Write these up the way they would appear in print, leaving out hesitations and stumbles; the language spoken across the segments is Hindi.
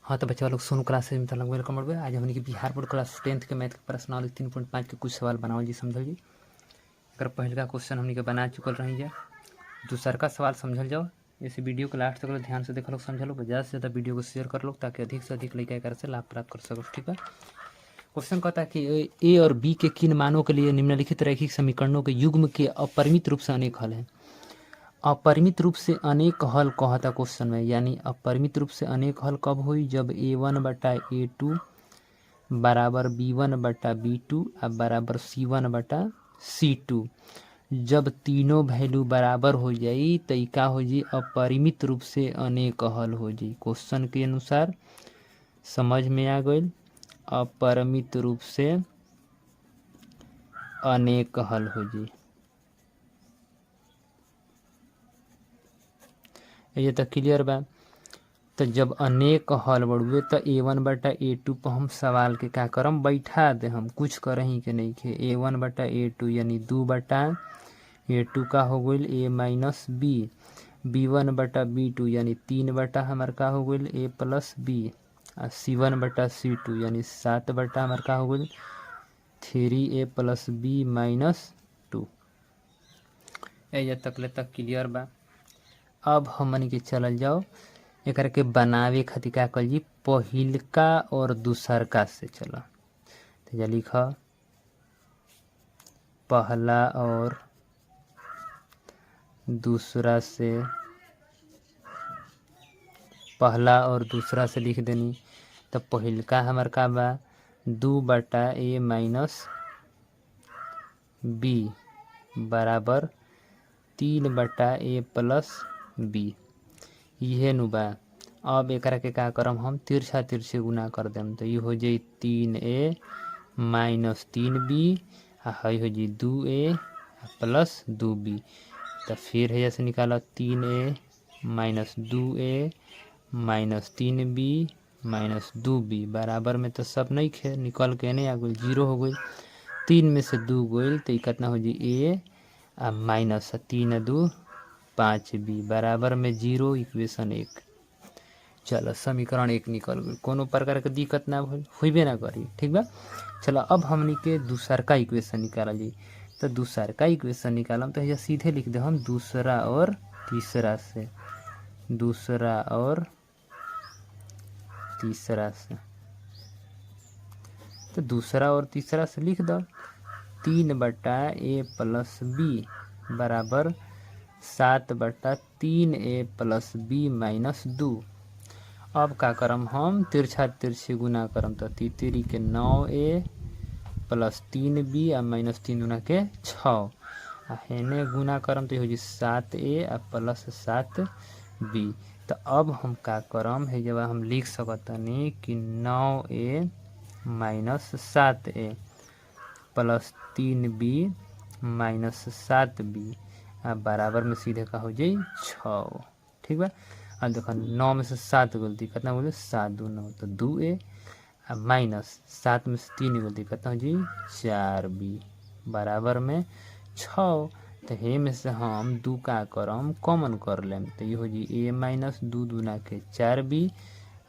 हाँ तो बच्चा लोग सुन क्लास में मतलब वेलकम बढ़ आज हमने की बिहार बोर्ड क्लास 10th के मैथ के प्रश्नावली 3.5 के कुछ सवाल बनाओ जी समझल जी। अगर पहले का क्वेश्चन हमने के बना चुकल रही है, दूसर का सवाल समझल जाओ। ऐसे वीडियो को लास्ट तक ध्यान से देख लो, समझ लो, ज़्यादा से ज़्यादा वीडियो को शेयर कर लो ताकि अधिक से अधिक लड़का कर से लाभ प्राप्त कर सको। ठीक है। क्वेश्चन कहता है कि ए और बी के किन मानों के लिए निम्नलिखित रैखिक समीकरणों के युग्म के अपरिमित रूप से अनेक हल हैं। अपरिमित रूप से अनेक हल कहता क्वेश्चन में, यानी अपरिमित रूप से अनेक हल कब हुई, जब a1/a2 बराबर b1/b2 बराबर c1/c2। जब तीनों वैल्यू बराबर हो जाई तो का हो जाई, अपरिमित रूप से अनेक हल हो जाई। क्वेश्चन के अनुसार समझ में आ गई, अपरिमित रूप से अनेक हल हो जाई। ये तो क्लियर बा। तो जब अनेक हल बढ़ुए तो a1/a2 पर हम सवाल के का करम बैठा दे, हम कुछ करही के नहीं खे। a1/a2 यानी 2/a2 का हो गई a माइनस बी, b1/b2 यानी 3 हमार का हो गई a प्लस बी, c1/c2 यानी 7 हमार का हो गई 3a प्लस बी माइनस 2। ये तक ले तक क्लियर बा। अब हमन के चलल जाओ एक के बनावे खातिर का कल जी, पहिलका और दूसरका से चला। तो लिख पहला और दूसरा से, पहला और दूसरा से लिख देनी। तो पहिलका हमार का बा 2/a माइनस बी बराबर 3/a प्लस बी, यह नु बा। अब एक के का करम हम तिरछा तिरछे गुना कर देम, तो ये हो जाए 3a माइनस 3b हई हो जाए 2a प्लस 2b। तो फिर है जैसे निकाला 3a minus 2a minus 3b minus 2b बराबर में तो सब नहीं खे, निकल के नहीं आ गई, 0 हो गई। 3 में से 2 गई तो कितना हो जाए a माइनस 3 2 5b बराबर में 0, इक्वेशन 1। चलो समीकरण 1 निकल गई, कोनो प्रकार के दिक्कत ना हुई ना करी। ठीक बा। चलो अब हमनी के दूसर का इक्वेशन निकाल जी। तो दूसर का इक्वेशन निकालम तो सीधे लिख दे हम दूसरा और तीसरा से, दूसरा और तीसरा से। तो दूसरा और तीसरा से लिख दो 3/a प्लस बी बराबर 7/3a प्लस बी माइनस 2। अब का करम हम तिरछा तिरछी गुना करम, तो 3 के 9a प्लस 3b माइनस 3 गुना के 6 हेने गुना करम तो हो जी 7a प्लस 7b। तो अब हम का करम है जब हम लिख सकतनी कि 9a minus 7a plus 3b minus 7b बराबर में सीधे का हो जाए 6। ठीक बा। अब देखो 9 में से 7 गलती कितना बोले 7 2 9, तो 2a माइनस 7 में से 3 गलती कितना हो जाए 4b बराबर में 6। तो हे में से हम 2 का करम कॉमन कर लेम, तो ये हो जाए a माइनस 2 दूना के 4b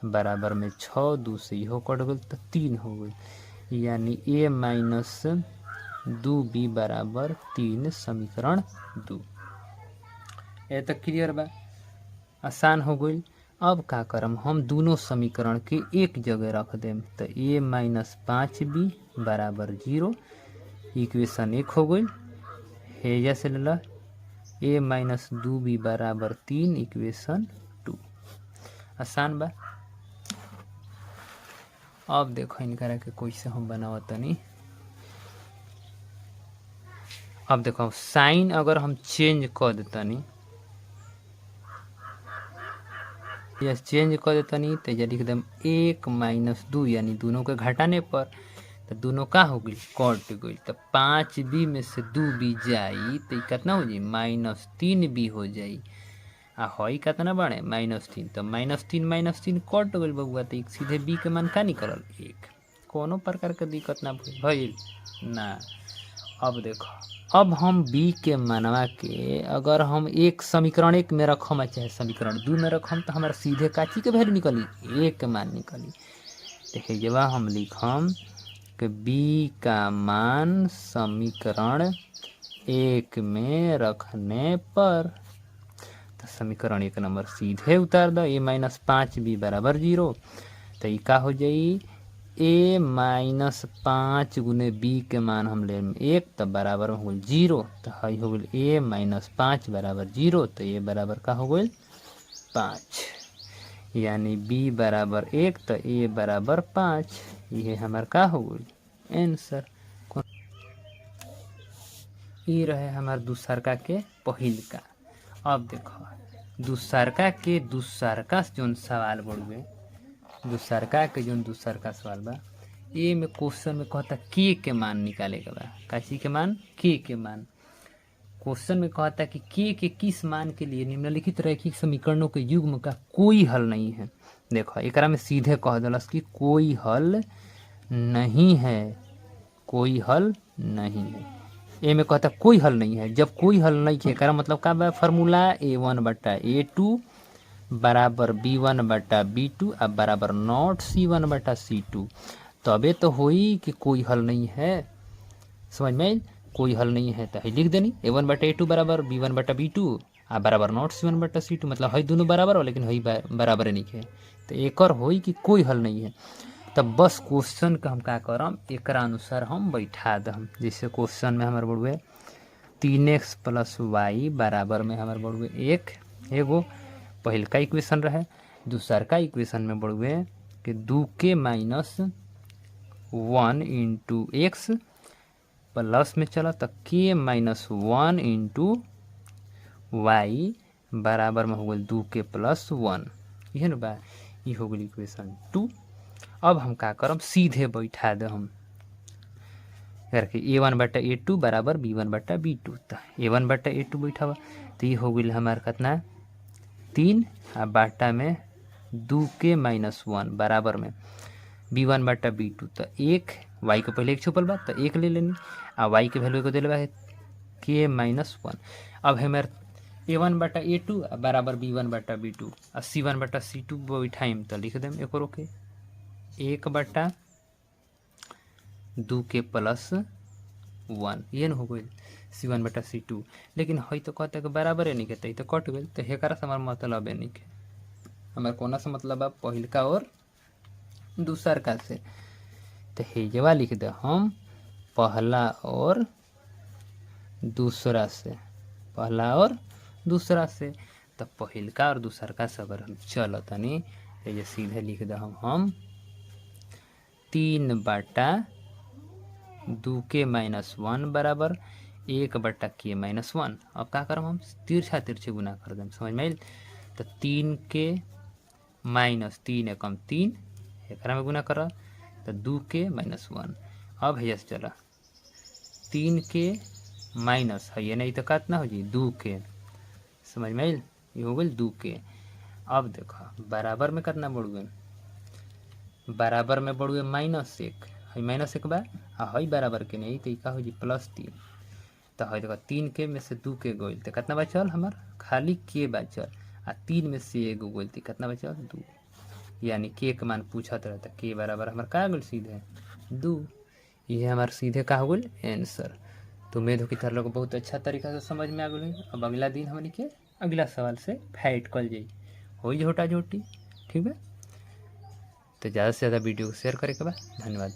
बराबर में 6, 2 से इहो कट गल तो 3 हो गई, यानी a माइनस 2b बराबर 3, समीकरण 2। ये तक क्लियर बा, आसान हो गई। अब का करम हम दोनों समीकरण के एक जगह रख देम, तो a माइनस 5b बराबर 0, इक्वेशन 1 हो गई। हेजा से ले a माइनस 2b बराबर 3, इक्वेशन 2। आसान बा। अब देखो इनकरा के कैसे हम बनावतनी। अब देखो साइन अगर हम चेंज कर देतनी, यस चेंज कर देतनी तो ये लिख देम 1 माइनस 2 यानी दोनों के घटाने पर, तो दोनों का हो गई कट गई। तो 5b में से 2b जाई तो कितना हो जाए माइनस 3b हो जाई, हई कितना बड़े -3। तो -3 कट गई बउआ, तो सीधे b के मान का निकलल 1। कोनो प्रकार के दिक्कत ना भइल ना। अब देखो, अब हम बी के मानवा के अगर हम एक समीकरण एक में रखम चाहे समीकरण दू में रखम तो हमारा सीधे काची के वैल्यू निकली, एक के मान निकली। तो जब हम लिखम कि बी का मान समीकरण एक में रखने पर, तो समीकरण एक नंबर सीधे उतार दो, a-5b बराबर 0। तो ये का हो जाई, a-5 गुने b के मान हम ले 1 तो बराबर हो गई 0। तो हई हो गई a-5 बराबर 0। तो ये बराबर का हो गई 5, यानी b बराबर 1 तो a बराबर 5। ये हमार का हो गई आंसर। ये रहे हमार दूसरका के पहिल का। अब देखो दूसरका के दूसरका जोन सवाल बढ़ुए, दूसरका के जोन दूसरका सवाल बा, ये में क्वेश्चन में कहता के मान निकाले के बा। काची के मान, के मान। क्वेश्चन में कहता कि के किस मान के लिए निम्नलिखित रैखिक समीकरणों के युग्म का कोई हल नहीं है। देखो एकरा में सीधे कह दलस कि कोई हल नहीं है, कोई हल नहीं है। ए में कहता कोई हल नहीं है, जब कोई हल नहीं है एकरा मतलब का बा, फार्मूला a1/a2 बराबर b1/b2 अब बराबर नॉट c1/c2। तबे तो होई कि कोई हल नहीं है। समझ में, कोई हल नहीं है तो लिख देनी a1/a2 बराबर b1/b2 आ बराबर नॉट c1/c2, मतलब हई दोनों बराबर हो लेकिन हई बराबर नहीं है। तो एक और होई कि कोई हल नहीं है। तब बस क्वेश्चन का हम का करम, एक अनुसार हम बैठा दम। जैसे क्वेश्चन में हमारे बढ़ुए 3x + y बराबर में हमारे बढ़ुए 1 एगो पहिल का इक्वेशन रहे। दूसर का इक्वेशन में बढ़ुए कि 2k - 1 × x प्लस में चला तो k - 1 × y बराबर में हो गई 2k + 1। यह न बा, ये हो गई इक्वेशन 2। अब हम का करम, सीधे बैठा दे हम करके a1/a2 बराबर b1/b2। तो a1/a2 बैठा तो ये हो गई हमारे कितना 3 आ बाटा में 2k - 1 बराबर में b1/b2। तो 1 y को पहले 1 छुपल बा तो 1 ले लेनी आ y के वैल्यू को दिले बा k - 1। अब हमारे a1/a2 बराबर b1/b2 आ c1/c2 बैठाइम तो लिख देम एक रोके 1/2k + 1। ये न हो गई c1/c2। लेकिन हई तो कहते कि बराबर है नहीं कहते तो कट गई। तो हेकरा से हमारा मतलब है नहीं के, हमारे कोना से मतलब है पहिल का और दूसर का से। तो हेजवा लिख दे हम पहला और दूसरा से, पहला और दूसरा से। तो पहिल का और दूसर का से अगर हम चलो तनी ये सीधे लिख दे हम 3/2k - 1 बराबर 1/k - 1। अब का करम हम तिरछा तिरछे गुना कर दें। समझ में आइल। तो 3k - 3 एकम 3 एकरा में गुना कर तो 2k - 1। अब है चला 3k माइनस है ये नहीं तो कितना हो जी 2k। समझ में आइल, ये हो गई 2k। अब देखो बराबर में कितना बढ़ुए, बराबर में बढ़ुए -1 है, -1 बा आ हई बराबर के नहीं तो का हो जी +3। तो है देखो 3k में से 2k गोइल तो कितना बचल हमार खाली k बचल आ 3 में से एगो गोइल तो कितना बचल 2। यानी k के मान पूछत रहे तो k बराबर हमार का गोल सीधे 2। ये हमार सीधे का हो गई आंसर। तो उम्मीद हो कि तार लोग बहुत अच्छा तरीका से समझ में आ गई। अब अगला दिन हमने के अगला सवाल से फाइट कल जाई हो झोटा झोटी। ठीक है, तो ज़्यादा से ज़्यादा वीडियो को शेयर करे के बाद धन्यवाद।